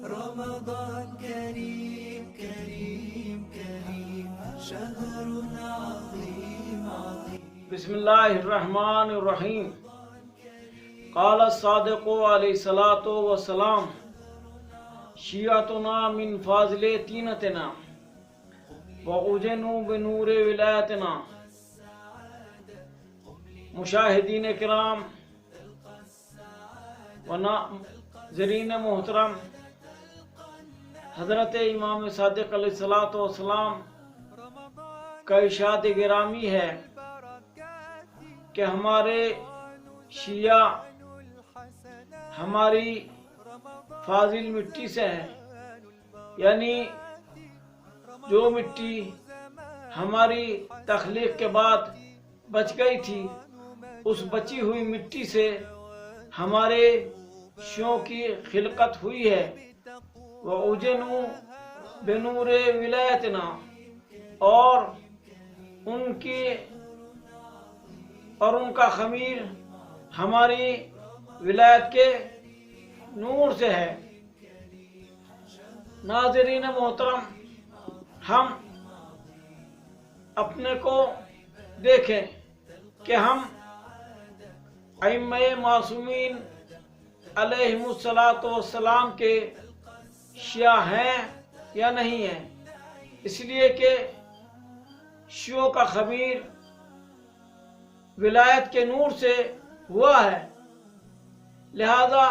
رمضان كريم كريم كريم شهر عظيم عظيم. بسم الله الرحمن الرحيم. قال الصادق عليه الصلاة والسلام شيعتنا من فاضل تينتنا وأجنوا بنور ولایتنا. مشاہدین کرام و ناظرین محترم، حضرت امام صادق علیہ الصلوۃ والسلام کا ارشاد گرامی ہے کہ ہمارے شیعہ ہماری فاضل مٹی سے ہے، یعنی جو مٹی ہماری تخلیق کے بعد بچ گئی تھی، اس بچی ہوئی مٹی سے ہمارے شیعوں کی خلقت ہوئی ہے. وَأُجَنُوا بِنُورِ وِلَایَتِنَا، اور ان کا خمیر ہماری ولایت کے نور سے ہے. ناظرین محترم، ہم اپنے کو دیکھیں کہ ہم ائمہ معصومین علیہم الصلاۃ والسلام کے شیعہ ہیں یا نہیں ہیں. اس لیے کہ شیعوں کا خمیر ولایت کے نور سے ہوا ہے، لہذا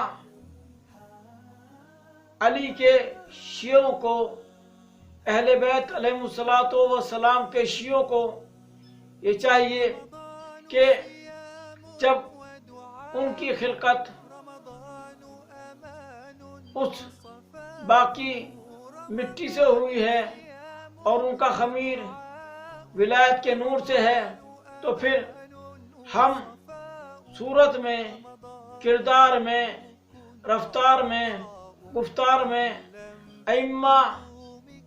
علی کے شیعوں کو، اہل بیت علیہم الصلاۃ والسلام کے شیعوں کو یہ چاہیے کہ جب ان کی خلقت اس باقی مٹی سے ہوئی ہے اور ان کا خمیر ولایت کے نور سے ہے، تو پھر ہم صورت میں، کردار میں، رفتار میں، گفتار میں ائمہ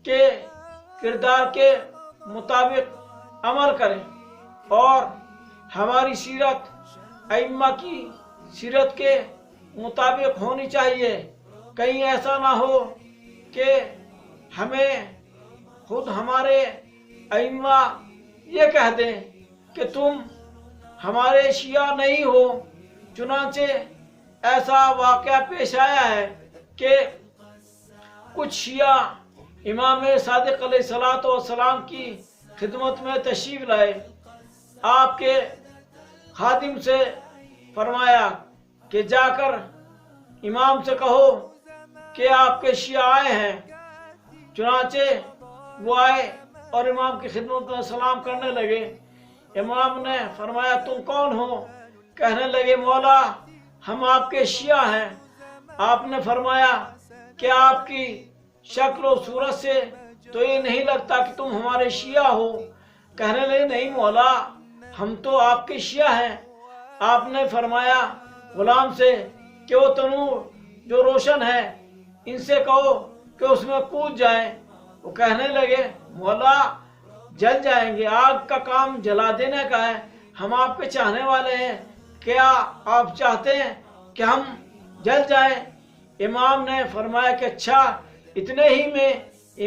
کے کردار کے مطابق عمل کریں، اور ہماری سیرت ائمہ کی سیرت کے مطابق ہونی چاہیے. کہیں ایسا نہ ہو کہ ہمیں خود ہمارے ائمہ یہ کہہ دیں کہ تم ہمارے شیعہ نہیں ہو. چنانچہ ایسا واقعہ پیش آیا ہے کہ کچھ شیعہ امام صادق علیہ الصلوۃ والسلام کی خدمت میں تشریف لائے. آپ کے خادم سے فرمایا کہ جا کر امام سے کہو کہ آپ کے شیعہ آئے ہیں. چنانچہ وہ آئے اور امام کی خدمت میں سلام کرنے لگے. امام نے فرمایا تم کون ہو؟ کہنے لگے مولا ہم آپ کے شیعہ ہیں. آپ نے فرمایا کہ آپ کی شکل و صورت سے تو یہ نہیں لگتا کہ تم ہمارے شیعہ ہو. کہنے لگے نہیں مولا ہم تو آپ کے شیعہ ہیں. آپ نے فرمایا غلام سے کہ وہ تنور جو روشن ہے ان سے کہو کہ اس میں کود جائیں. وہ کہنے لگے مولا جل جائیں گے، آگ کا کام جلا دینے کا ہے، ہم آپ کے چاہنے والے ہیں، کیا آپ چاہتے ہیں کہ ہم جل جائیں؟ امام نے فرمایا کہ اچھا. اتنے ہی میں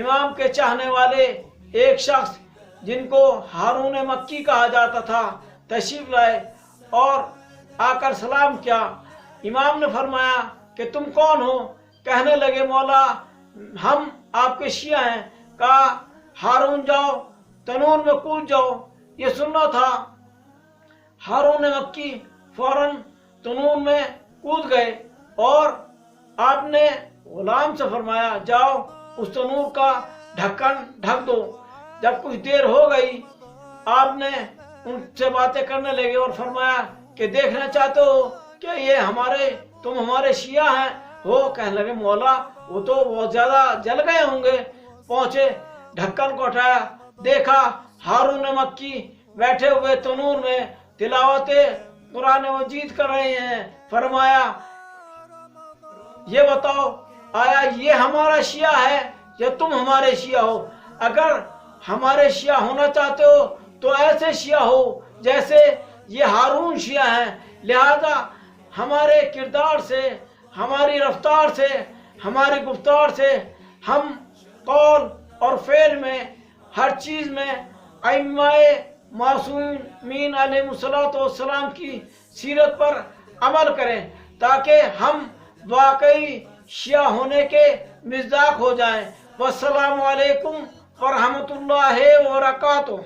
امام کے چاہنے والے ایک شخص جن کو ہارون مکی کہا جاتا تھا تشریف لائے اور آ کر سلام کیا. امام نے فرمایا کہ تم کون ہو؟ کہنے لگے مولا ہم آپ کے شیعہ ہیں. کہا ہارون جاؤ تنور میں کود جاؤ. یہ سننا تھا. ہارون مکی فوراً تنور میں کود گئے اور آپ نے غلام سے فرمایا جاؤ اس تنور کا ڈھکن ڈھک دو. جب کچھ دیر ہو گئی آپ نے ان سے باتیں کرنے لگے اور فرمایا کہ دیکھنا چاہتے ہو کہ یہ تم ہمارے شیعہ ہیں ہو؟ کہنے لگے مولا وہ تو بہت زیادہ جل گئے ہوں گے. پہنچے، ڈھکن کو اٹھایا، دیکھا ہارون مکی بیٹھے ہوئے تنور میں تلاوت قرآن مجید کر رہے ہیں. فرمایا یہ بتاؤ آیا یہ ہمارا شیعہ ہے یا تم ہمارے شیعہ ہو؟ اگر ہمارے شیعہ ہونا چاہتے ہو تو ایسے شیعہ ہو جیسے یہ ہارون شیعہ ہیں. لہذا ہمارے کردار سے، ہماری رفتار سے، ہماری گفتار سے ہم قول اور فعل میں ہر چیز میں ائمہ معصومین علیہ الصلوۃ والسلام کی سیرت پر عمل کریں تاکہ ہم واقعی شیعہ ہونے کے مصداق ہو جائیں۔ والسلام علیکم ورحمۃ اللہ وبرکاتہ۔